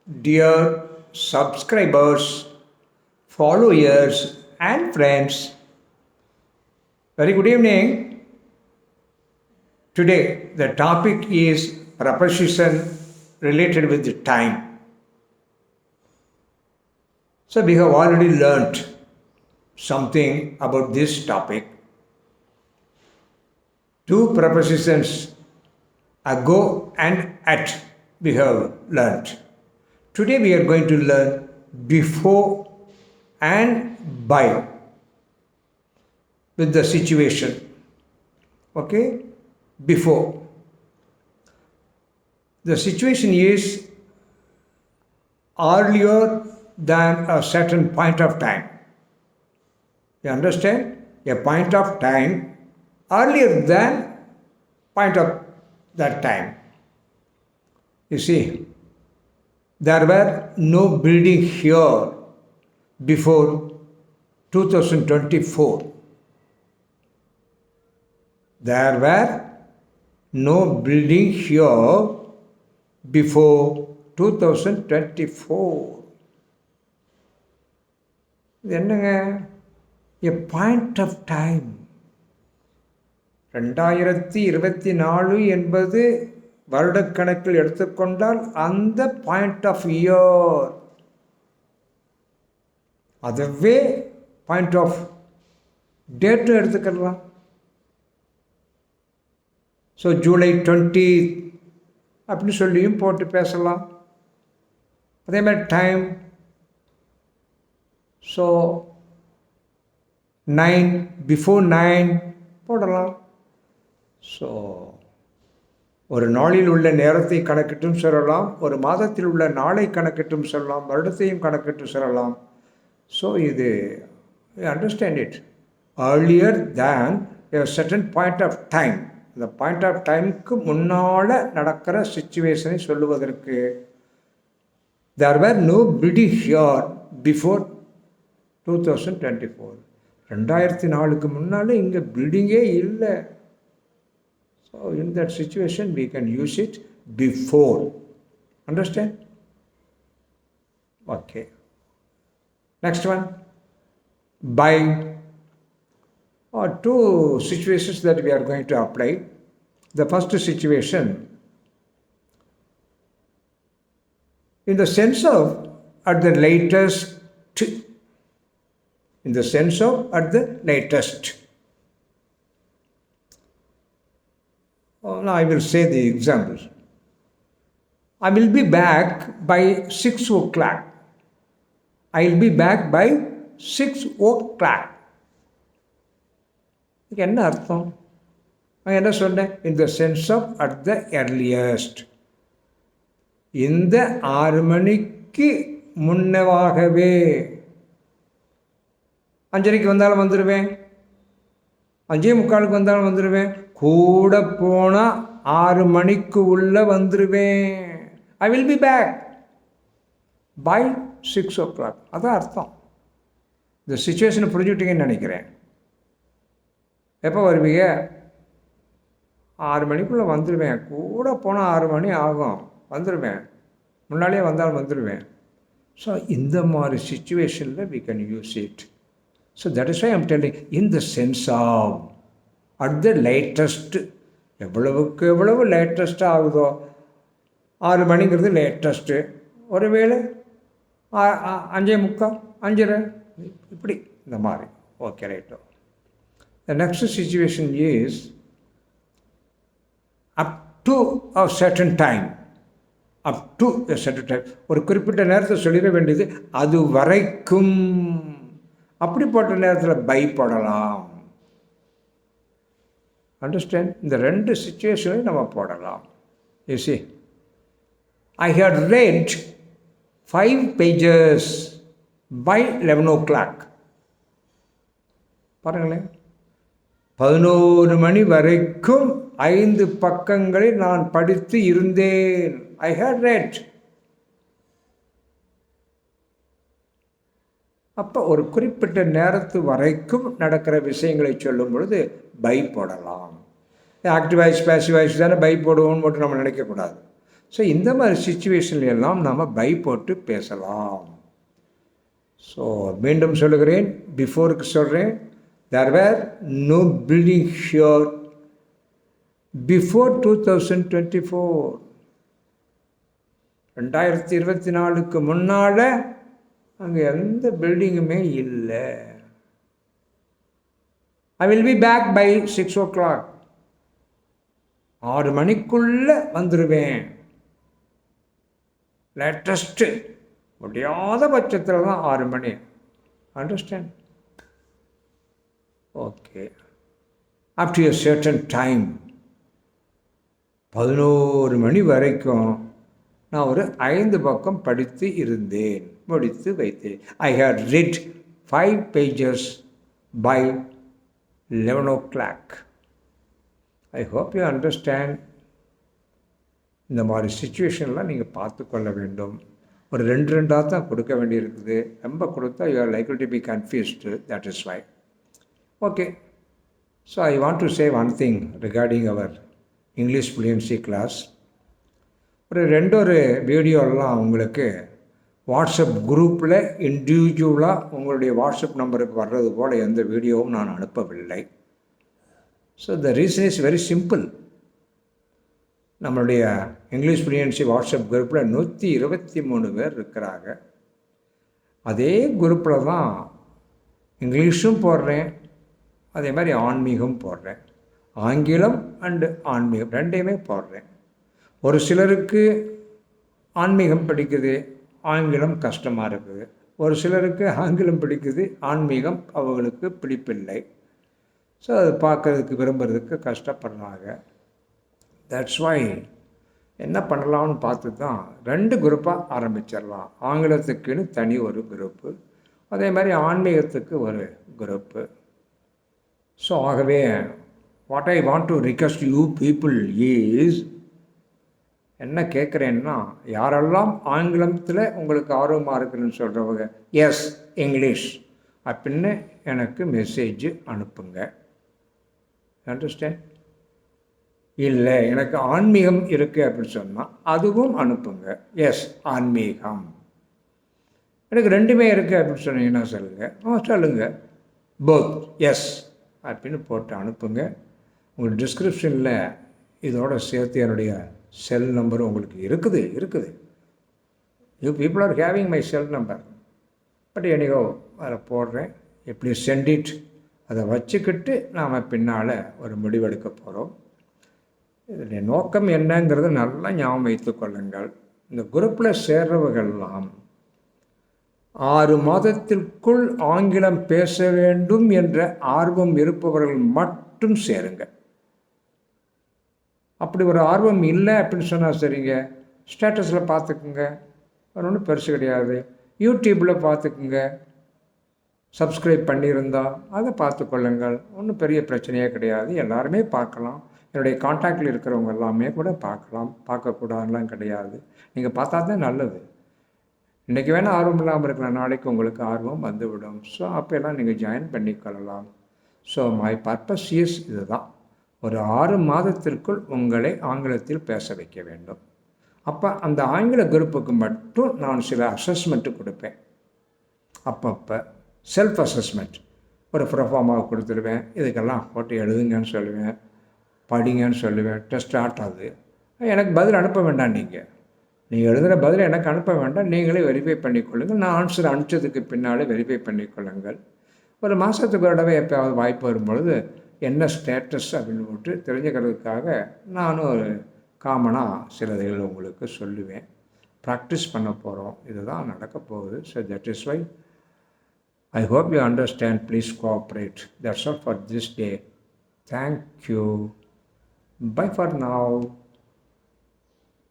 Dear subscribers, followers, and friends, very good evening. Today, the topic is preposition related with the time. So, we have already learnt something about this topic. Two prepositions ago and at we have learnt. Today we are going to learn before and by with the situation. Okay? Before. The situation is earlier than a certain point of time. You understand? A point of time earlier than point of that time. You see, there were no building here before 2024. There were no building here before 2024. என்னங்க a point of time 2024 என்பது வருடக்கணக்கில் எடுத்துக்கொண்டால் அந்த point half year அதுவே point of date எடுத்துக்கலாம். So July 20 அப்படின்னு சொல்லியும் போட்டு பேசலாம். அதே மாதிரி டைம் ஸோ 9 பிஃபோர் 9 போடலாம். ஸோ ஒரு நாளில் உள்ள நேரத்தை கணக்கிட்டும் சொல்லலாம், ஒரு மாதத்தில் உள்ள நாளை கணக்கிட்டும் சொல்லலாம், வருடத்தையும் கணக்கிட்டு சொல்லலாம். ஸோ இது understand it earlier than a certain point of time. இந்த பாயிண்ட் ஆஃப் டைமுக்கு முன்னால் நடக்கிற சுச்சுவேஷனை சொல்லுவதற்கு there were no building here before 2024. 2004க்கு முன்னால் இங்கே பில்டிங்கே இல்லை. So in that situation we can use it before. Understand? Okay. Next one. By. Two situations that we are going to apply. The first situation, in the sense of at the latest. In the sense of at the latest. Now I will say the examples. I will be back by 6 o'clock. I will be back by 6 o'clock. என்ன அர்த்தம்? நான் என்ன சொன்னேன்? In the sense of at the earliest. இந்த 6 மணிக்கு முன்னவாகவே. 5:30 வந்தாலும் வந்துடுவேன், 5:45 வந்தாலும் வந்துடுவேன், கூட போனால் 6 மணிக்கு உள்ளே வந்துடுவேன். I will be back by 6 o'clock. அதான் அர்த்தம். இந்த சுச்சுவேஷனை புரிஞ்சுக்கிட்டீங்கன்னு நினைக்கிறேன். எப்போ வருவீங்க? 6 மணிக்குள்ளே வந்துடுவேன், கூட போனால் 6 மணி ஆகும், வந்துடுவேன், முன்னாடியே வந்தாலும் வந்துடுவேன். ஸோ இந்த மாதிரி சுச்சுவேஷனில் we can use it. So that is why I am telling in the sense of at the latest. எவ்வளவுக்கு எவ்வளவு லேட்டஸ்ட்டாக ஆகுதோ, 6 மணிங்கிறது லேட்டஸ்ட்டு, ஒருவேளை 5:45, 5:30, இப்படி இந்த மாதிரி. Okay, ரைட்டோ. The next situation is up to a certain time. Up to a certain time. ஒரு குறிப்பிட்ட நேரத்தை சொல்லிட வேண்டியது அது வரைக்கும். அப்படிப்பட்ட நேரத்தில் பை போடலாம். அண்டர்ஸ்டாண்ட்? இந்த 2 சுச்சுவேஷனையும் நம்ம போடலாம். You see, I had read 5 pages by 11 o'clock. பாருங்களேன், 11 மணி வரைக்கும் 5 பக்கங்களை நான் படித்து இருந்தேன். I had read. அப்போ ஒரு குறிப்பிட்ட நேரத்து வரைக்கும் நடக்கிற விஷயங்களை சொல்லும் பொழுது பை போடலாம். ஆக்டிவ் வாய்ஸ் பேசிவ் வாய்ஸ் தானே பை போடுவோம்னு மட்டும் நம்ம நினைக்கக்கூடாது. ஸோ இந்த மாதிரி சுச்சுவேஷன்ல எல்லாம் நாம் பை போட்டு பேசலாம். ஸோ மீண்டும் சொல்லுகிறேன், பிஃபோருக்கு சொல்கிறேன், there were no building here before 2024. 2024க்கு முன்னால் அங்கே எந்த பில்டிங்குமே இல்லை. I will be back by 6 o'clock. 6 மணிக்குள்ளே வந்துடுவேன். லேட்டஸ்ட்டு முடியாத பட்சத்தில் தான் 6 மணி. Understand? Okay. Up to a certain time 11 மணி வரைக்கும் நான் ஒரு 5 பக்கம் படித்து இருந்தேன், முடித்து வைத்தேன். I had read 5 pages by 11 o'clock. I hope you understand. இந்த மாதிரி சுச்சுவேஷன்லாம் நீங்கள் பார்த்து கொள்ள வேண்டும். ஒரு 2 தான் கொடுக்க வேண்டியிருக்குது. ரொம்ப கொடுத்தா you are likely to be confused. That is why. Okay. So I want to say one thing regarding our English fluency class. ஒரு 2 வீடியோலாம் உங்களுக்கு வாட்ஸ்அப் குரூப்பில் இண்டிவிஜுவலாக உங்களுடைய வாட்ஸ்அப் நம்பருக்கு வர்றது போல் எந்த வீடியோவும் நான் அனுப்பவில்லை. So the reason is very simple. நம்மளுடைய இங்கிலீஷ் ஃப்ளூயன்சி வாட்ஸ்அப் குரூப்பில் 123 பேர் இருக்கிறாங்க. அதே குரூப்பில் தான் இங்கிலீஷும் போடுறேன், அதே மாதிரி ஆன்மீகம் போடுறேன். ஆங்கிலம் அண்டு ஆன்மீகம் ரெண்டையுமே போடுறேன். ஒரு சிலருக்கு ஆன்மீகம் பிடிக்குது, ஆங்கிலம் கஷ்டமாக இருக்குது. ஒரு சிலருக்கு ஆங்கிலம் பிடிக்குது, ஆன்மீகம் அவங்களுக்கு பிடிப்பில்லை. ஸோ அது பார்க்குறதுக்கு விரும்புறதுக்கு கஷ்டப்படுறாங்க. தட்ஸ் வை என்ன பண்ணலாம்னு பார்த்து தான் 2 குரூப்பாக ஆரம்பிச்சிடலாம். ஆங்கிலத்துக்குன்னு தனி ஒரு குரூப்பு, அதே மாதிரி ஆன்மீகத்துக்கு ஒரு குரூப்பு. ஸோ ஆகவே what I want to request you people is, என்ன கேட்குறேன்னா, யாரெல்லாம் ஆங்கிலத்தில் உங்களுக்கு ஆர்வமாக இருக்குதுன்னு சொல்கிறவங்க எஸ் இங்கிலீஷ் அப்படின்னு எனக்கு மெசேஜ் அனுப்புங்க. அண்டர்ஸ்டாண்ட்? இல்லை எனக்கு ஆன்மீகம் இருக்குது அப்படின்னு சொன்னால் அதுவும் அனுப்புங்க. எஸ் ஆன்மீகம். எனக்கு 2மே இருக்குது அப்படின்னு சொன்னீங்கன்னா சொல்லுங்கள். போத் எஸ் அப்படின்னு போட்டு அனுப்புங்க. உங்கள் டிஸ்கிரிப்ஷனில் இதோட சேர்த்து என்னுடைய செல் நம்பர் உங்களுக்கு இருக்குது. You people are having my cell number. But anyhow அதில் போடுறேன். எப்படி சென்ட் இட், அதை வச்சுக்கிட்டு நாம் பின்னால் ஒரு முடிவெடுக்க போகிறோம். இதனுடைய நோக்கம் என்னங்கிறது நல்லா ஞாபகம் வைத்து கொள்ளுங்கள். இந்த குரூப்பில் சேர்றவர்கள்லாம் 6 மாதத்திற்குள் ஆங்கிலம் பேச வேண்டும் என்ற ஆர்வம் இருப்பவர்கள் மட்டும் சேருங்க. அப்படி ஒரு ஆர்வம் இல்லை அப்படின்னு சொன்னால் சரிங்க, ஸ்டேட்டஸில் பார்த்துக்குங்க, ஒன்றும் பெருசு கிடையாது. யூடியூப்பில் பார்த்துக்குங்க, சப்ஸ்கிரைப் பண்ணியிருந்தால் அதை பார்த்து கொள்ளுங்கள், ஒன்றும் பெரிய பிரச்சனையே கிடையாது. எல்லாருமே பார்க்கலாம். என்னுடைய கான்டாக்டில் இருக்கிறவங்க எல்லாமே கூட பார்க்கலாம், பார்க்கக்கூடாதுலாம் கிடையாது. நீங்கள் பார்த்தா தான் நல்லது. இன்றைக்கி வேணால் ஆர்வம் இல்லாமல் இருக்கலாம், நாளைக்கு உங்களுக்கு ஆர்வம் வந்துவிடும். ஸோ அப்போல்லாம் நீங்கள் ஜாயின் பண்ணிக்கொள்ளலாம். ஸோ மை பர்பஸ் இஸ் இதுதான். ஒரு 6 மாதத்திற்குள் உங்களை ஆங்கிலத்தில் பேச வைக்க வேண்டும். அப்போ அந்த ஆங்கில குரூப்புக்கு மட்டும் நான் சில அசஸ்மெண்ட்டு கொடுப்பேன். அப்பப்போ செல்ஃப் அசஸ்மெண்ட் ஒரு ப்ரொஃபார்மாக கொடுத்துருவேன். இதுக்கெல்லாம் போட்டு எழுதுங்கன்னு சொல்லுவேன், படிங்கன்னு சொல்லுவேன். டெஸ்ட் ஸ்டார்ட் ஆகுது. எனக்கு பதில் அனுப்ப வேண்டாம். நீங்கள் எழுதுகிற பதில் எனக்கு அனுப்ப வேண்டாம், நீங்களே வெரிஃபை பண்ணிக்கொள்ளுங்கள். நான் ஆன்சர் அனுப்பிச்சதுக்கு பின்னாலே வெரிஃபை பண்ணிக்கொள்ளுங்கள். ஒரு மாதத்துக்கு ஒரு தடவை எப்போயாவது வாய்ப்பு வரும்பொழுது என்ன ஸ்டேட்டஸ் அப்படின்னு போட்டு தெரிஞ்சுக்கிறதுக்காக நானும் ஒரு காமனாக சிலதைகள் உங்களுக்கு சொல்லுவேன். ப்ராக்டிஸ் பண்ண போகிறோம். இதுதான் நடக்க போகுது. So that is why I hope you understand. Please cooperate. That's all for this day. Thank you. Bye for now.